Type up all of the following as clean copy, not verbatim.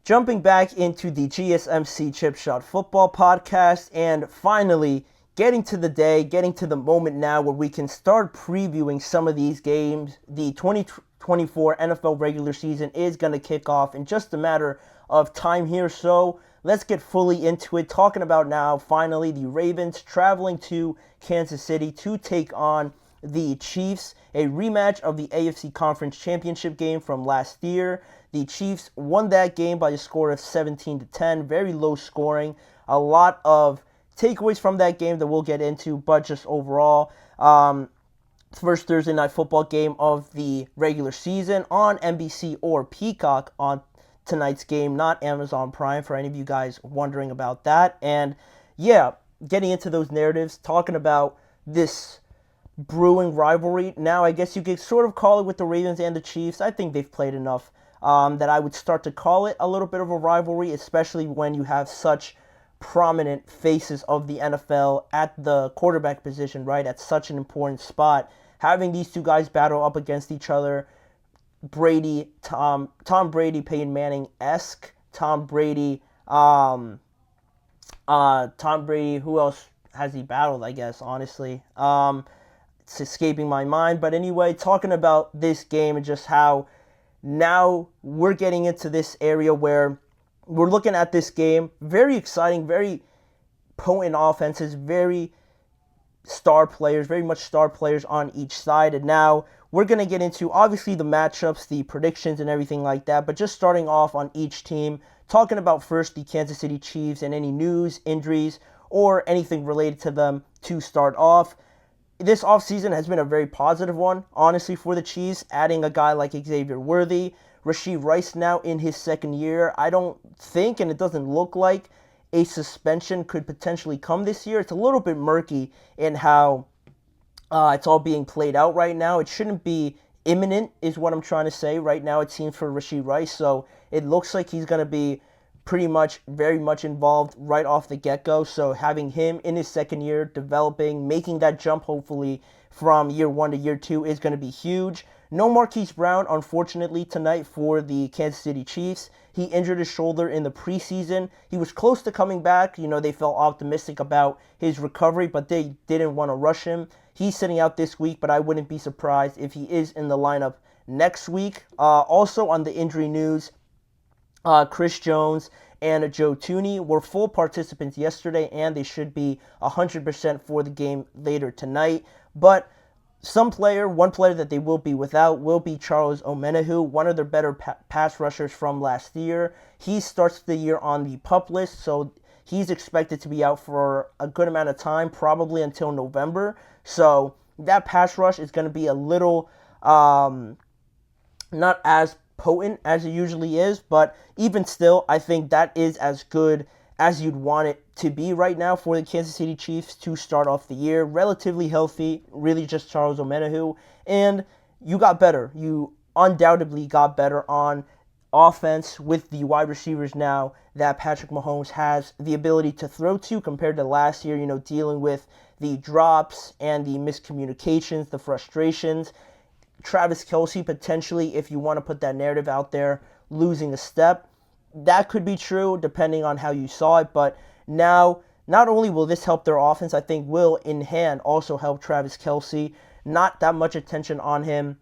Jumping back into the GSMC Chip Shot Football Podcast, and finally getting to the day, getting to the moment now where we can start previewing some of these games. The 2024 NFL regular season is going to kick off in just a matter of time here, so let's get fully into it. Talking about now, finally, the Ravens traveling to Kansas City to take on the Chiefs, a rematch of the AFC Conference Championship game from last year. The Chiefs won that game by a score of 17-10, very low scoring. A lot of takeaways from that game that we'll get into, but just overall, first Thursday night football game of the regular season on NBC or Peacock on tonight's game, not Amazon Prime, for any of you guys wondering about that. And yeah, getting into those narratives, talking about this brewing rivalry. Now, I guess you could sort of call it with the Ravens and the Chiefs. I think they've played enough that I would start to call it a little bit of a rivalry, especially when you have such prominent faces of the NFL at the quarterback position, right, at such an important spot. Having these two guys battle up against each other, Tom Brady, Peyton Manning-esque, Tom Brady, who else has he battled, I guess, honestly? It's escaping my mind, but anyway, talking about this game and just how now we're getting into this area where we're looking at this game, very exciting, very potent offenses, very much star players on each side, and now we're going to get into, obviously, the matchups, the predictions, and everything like that, but just starting off on each team, talking about first the Kansas City Chiefs and any news, injuries, or anything related to them to start off. This offseason has been a very positive one, honestly, for the Chiefs, adding a guy like Xavier Worthy. Rashee Rice now in his second year. I don't think, and it doesn't look like, a suspension could potentially come this year. It's a little bit murky in how it's all being played out right now. It shouldn't be imminent, is what I'm trying to say. Right now, it seems for Rashee Rice, so it looks like he's going to be pretty much very much involved right off the get-go. So having him in his second year, developing, making that jump hopefully from year one to year two is going to be huge. No Marquise Brown, unfortunately, tonight for the Kansas City Chiefs. He injured his shoulder in the preseason. He was close to coming back. They felt optimistic about his recovery, but they didn't want to rush him. He's sitting out this week, but I wouldn't be surprised if he is in the lineup next week. Also on the injury news, Chris Jones and Joe Thuney were full participants yesterday, and they should be 100% for the game later tonight. But one player that they will be without will be Charles Omenihu, one of their better pass rushers from last year. He starts the year on the PUP list, so he's expected to be out for a good amount of time, probably until November. So that pass rush is going to be a little not as potent as it usually is, but even still, I think that is as good as you'd want it to be right now for the Kansas City Chiefs to start off the year. Relatively healthy, really just Charles Omenihu, and you got better. You undoubtedly got better on offense with the wide receivers now that Patrick Mahomes has the ability to throw to compared to last year, dealing with the drops and the miscommunications, the frustrations. Travis Kelce, potentially, if you want to put that narrative out there, losing a step. That could be true depending on how you saw it, but now not only will this help their offense, I think will in hand also help Travis Kelce. Not that much attention on him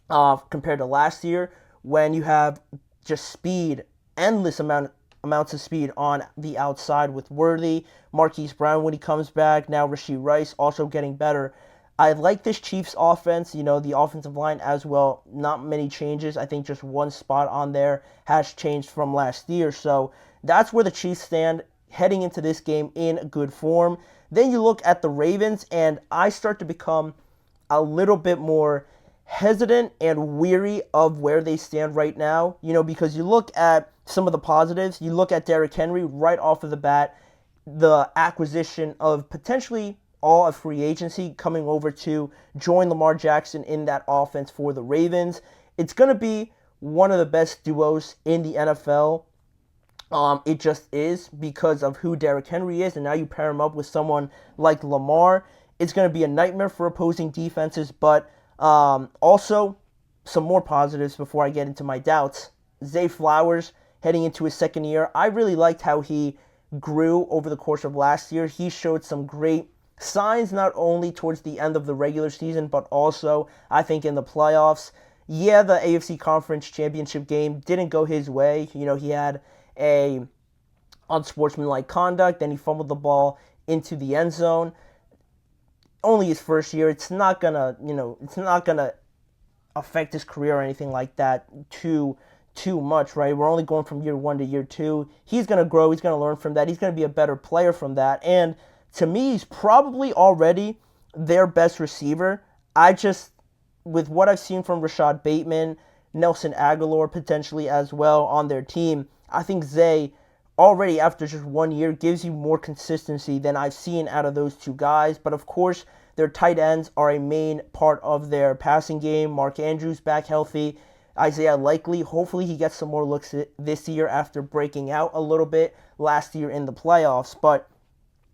compared to last year when you have just speed, endless amounts of speed on the outside with Worthy, Marquise Brown when he comes back, now Rashee Rice also getting better. I like this Chiefs offense, the offensive line as well. Not many changes. I think just one spot on there has changed from last year. So that's where the Chiefs stand heading into this game in good form. Then you look at the Ravens, and I start to become a little bit more hesitant and weary of where they stand right now, because you look at some of the positives. You look at Derrick Henry right off of the bat, the acquisition of potentially all of free agency coming over to join Lamar Jackson in that offense for the Ravens. It's going to be one of the best duos in the NFL. It just is because of who Derrick Henry is, and now you pair him up with someone like Lamar. It's going to be a nightmare for opposing defenses, but also some more positives before I get into my doubts. Zay Flowers heading into his second year. I really liked how he grew over the course of last year. He showed some great signs not only towards the end of the regular season, but also, I think, in the playoffs. Yeah, the AFC Conference Championship game didn't go his way. He had a unsportsmanlike conduct, and he fumbled the ball into the end zone. Only his first year. It's not gonna affect his career or anything like that too much, right? We're only going from year 1 to year 2. He's going to grow. He's going to learn from that. He's going to be a better player from that. And to me, he's probably already their best receiver. With what I've seen from Rashad Bateman, Nelson Aguilar potentially as well on their team, I think Zay already after just 1 year gives you more consistency than I've seen out of those two guys. But of course, their tight ends are a main part of their passing game. Mark Andrews back healthy. Isaiah Likely, hopefully he gets some more looks this year after breaking out a little bit last year in the playoffs. But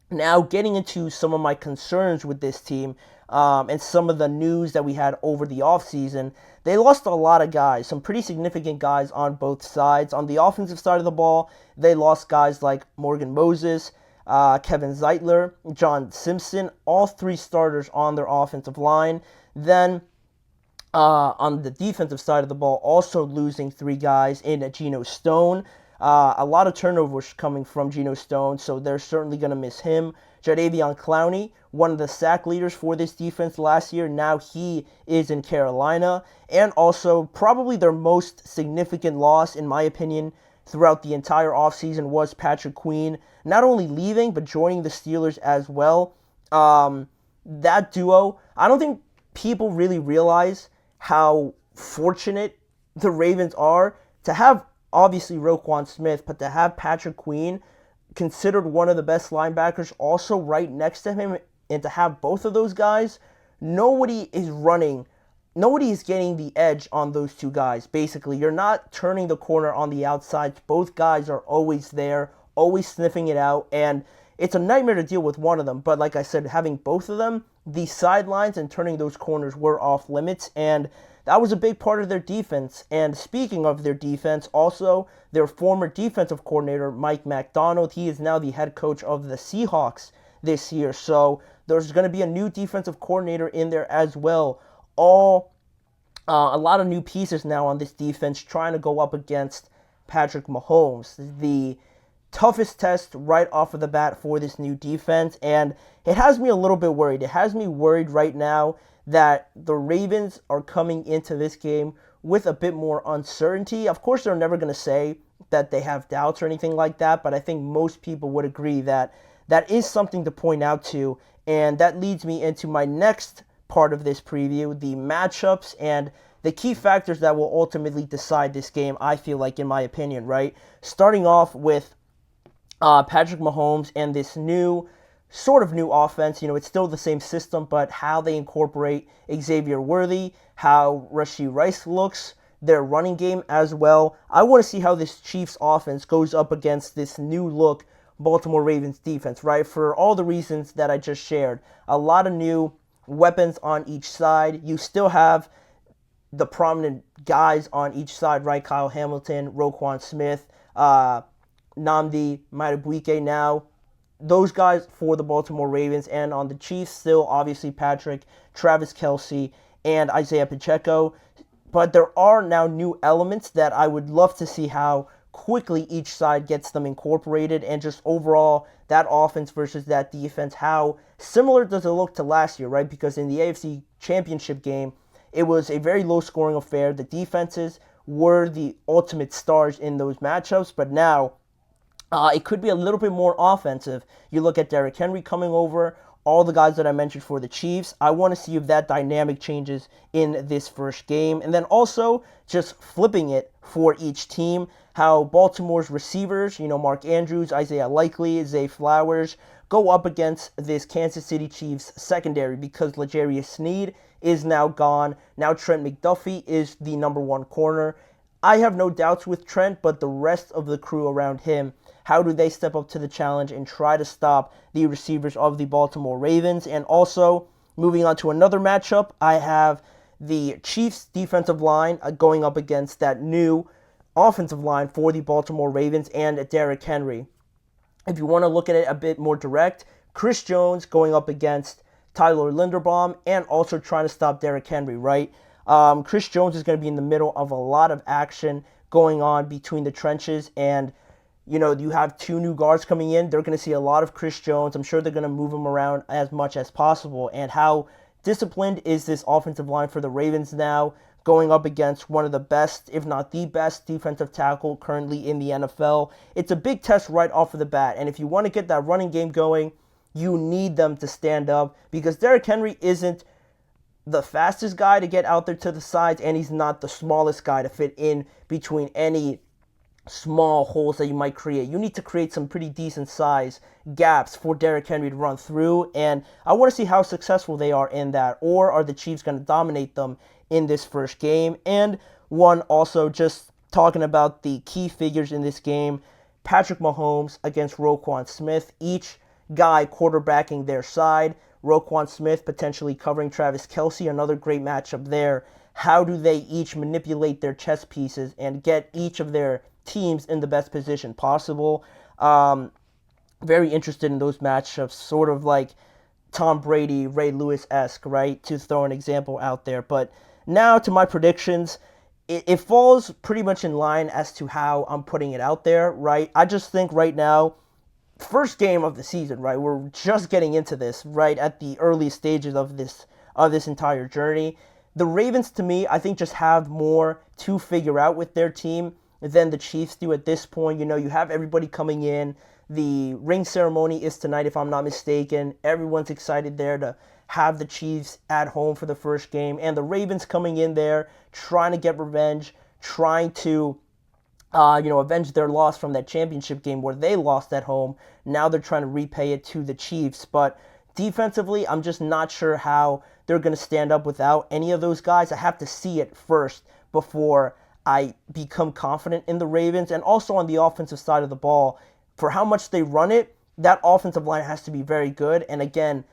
now getting into some of my concerns with this team and some of the news that we had over the offseason, they lost a lot of guys, some pretty significant guys on both sides. On the offensive side of the ball, they lost guys like Morgan Moses, Kevin Zeitler, John Simpson, all three starters on their offensive line. Then on the defensive side of the ball, also losing three guys in Geno Stone. A lot of turnovers coming from Geno Stone, so they're certainly going to miss him. Jadeveon Clowney, one of the sack leaders for this defense last year, now he is in Carolina. And also, probably their most significant loss, in my opinion, throughout the entire offseason was Patrick Queen, not only leaving, but joining the Steelers as well. That duo, I don't think people really realize how fortunate the Ravens are to have, obviously, Roquan Smith, but to have Patrick Queen, considered one of the best linebackers, also right next to him, and to have both of those guys, nobody is getting the edge on those two guys. Basically, you're not turning the corner on the outside. Both guys are always there, always sniffing it out, and it's a nightmare to deal with one of them. But like I said, having both of them, the sidelines and turning those corners were off limits, and that was a big part of their defense. And speaking of their defense, also their former defensive coordinator, Mike Macdonald, he is now the head coach of the Seahawks this year. So there's going to be a new defensive coordinator in there as well. A lot of new pieces now on this defense trying to go up against Patrick Mahomes. The toughest test right off of the bat for this new defense, and it has me a little bit worried. It has me worried right now that the Ravens are coming into this game with a bit more uncertainty. Of course, they're never going to say that they have doubts or anything like that, but I think most people would agree that that is something to point out to, and that leads me into my next part of this preview, the matchups and the key factors that will ultimately decide this game, I feel like, in my opinion, right? Starting off with Patrick Mahomes and this sort of new offense. It's still the same system, but how they incorporate Xavier Worthy, how Rashee Rice looks, their running game as well. I want to see how this Chiefs offense goes up against this new look Baltimore Ravens defense, right? For all the reasons that I just shared. A lot of new weapons on each side. You still have the prominent guys on each side, right? Kyle Hamilton, Roquan Smith, Nnamdi Madubuike now. Those guys for the Baltimore Ravens. And on the Chiefs, still obviously Patrick, Travis Kelce, and Isaiah Pacheco. But there are now new elements that I would love to see how quickly each side gets them incorporated, and just overall that offense versus that defense, how similar does it look to last year, right? Because in the AFC Championship game, it was a very low-scoring affair. The defenses were the ultimate stars in those matchups, but now it could be a little bit more offensive. You look at Derrick Henry coming over, all the guys that I mentioned for the Chiefs. I want to see if that dynamic changes in this first game. And then also just flipping it for each team, how Baltimore's receivers, Mark Andrews, Isaiah Likely, Zay Flowers, go up against this Kansas City Chiefs secondary, because L'Jarius Sneed is now gone. Now Trent McDuffie is the number one corner. I have no doubts with Trent, but the rest of the crew around him, how do they step up to the challenge and try to stop the receivers of the Baltimore Ravens? And also, moving on to another matchup, I have the Chiefs defensive line going up against that new offensive line for the Baltimore Ravens and Derrick Henry. If you want to look at it a bit more direct, Chris Jones going up against Tyler Linderbaum and also trying to stop Derrick Henry, right? Chris Jones is going to be in the middle of a lot of action going on between the trenches, and you have two new guards coming in. They're going to see a lot of Chris Jones. I'm sure they're going to move him around as much as possible. And how disciplined is this offensive line for the Ravens now, going up against one of the best, if not the best, defensive tackle currently in the NFL? It's a big test right off of the bat. And if you want to get that running game going, you need them to stand up, because Derrick Henry isn't the fastest guy to get out there to the sides, and he's not the smallest guy to fit in between any small holes that you might create. You need to create some pretty decent size gaps for Derrick Henry to run through, and I want to see how successful they are in that. Or are the Chiefs going to dominate them in this first game? And one also, just talking about the key figures in this game, Patrick Mahomes against Roquan Smith, each guy quarterbacking their side. Roquan Smith potentially covering Travis Kelce, another great matchup there. How do they each manipulate their chess pieces and get each of their teams in the best position possible? Very interested in those matchups, sort of like Tom Brady, Ray Lewis-esque, right? To throw an example out there. But now to my predictions. It falls pretty much in line as to how I'm putting it out there, right? I just think right now, first game of the season, right? We're just getting into this, right, at the early stages of this entire journey. The Ravens, to me, I think just have more to figure out with their team than the Chiefs do at this point. You have everybody coming in. The ring ceremony is tonight, if I'm not mistaken. Everyone's excited there to have the Chiefs at home for the first game, and the Ravens coming in there trying to get revenge, trying to avenge their loss from that championship game where they lost at home. Now they're trying to repay it to the Chiefs. But defensively, I'm just not sure how they're going to stand up without any of those guys. I have to see it first before I become confident in the Ravens. And also on the offensive side of the ball, for how much they run it, that offensive line has to be very good. And again,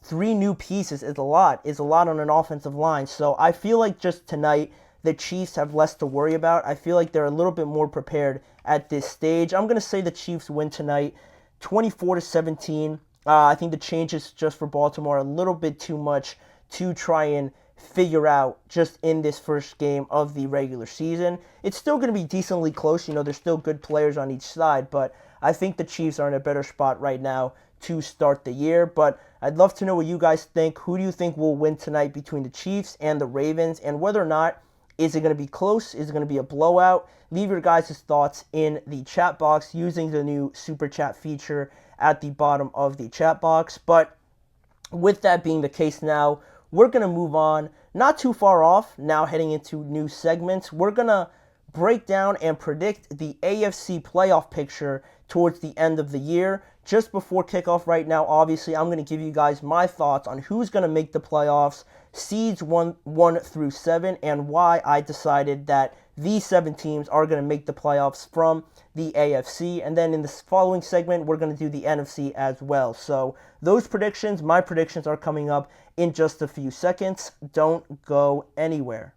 3 new pieces is a lot on an offensive line. So I feel like just tonight, the Chiefs have less to worry about. I feel like they're a little bit more prepared at this stage. I'm going to say the Chiefs win tonight, 24-17. I think the changes just for Baltimore are a little bit too much to try and figure out just in this first game of the regular season. It's still going to be decently close. There's still good players on each side, but I think the Chiefs are in a better spot right now to start the year. But I'd love to know what you guys think. Who do you think will win tonight between the Chiefs and the Ravens, and whether or not is it going to be close? Is it going to be a blowout? Leave your guys' thoughts in the chat box using the new super chat feature at the bottom of the chat box. But with that being the case now, we're going to move on, not too far off, now heading into new segments. We're going to break down and predict the AFC playoff picture towards the end of the year. Just before kickoff right now, obviously, I'm going to give you guys my thoughts on who's going to make the playoffs, seeds 1 through 7, and why I decided that these 7 teams are going to make the playoffs from the AFC. And then in this following segment, we're going to do the NFC as well. So those predictions, my predictions, are coming up in just a few seconds. Don't go anywhere.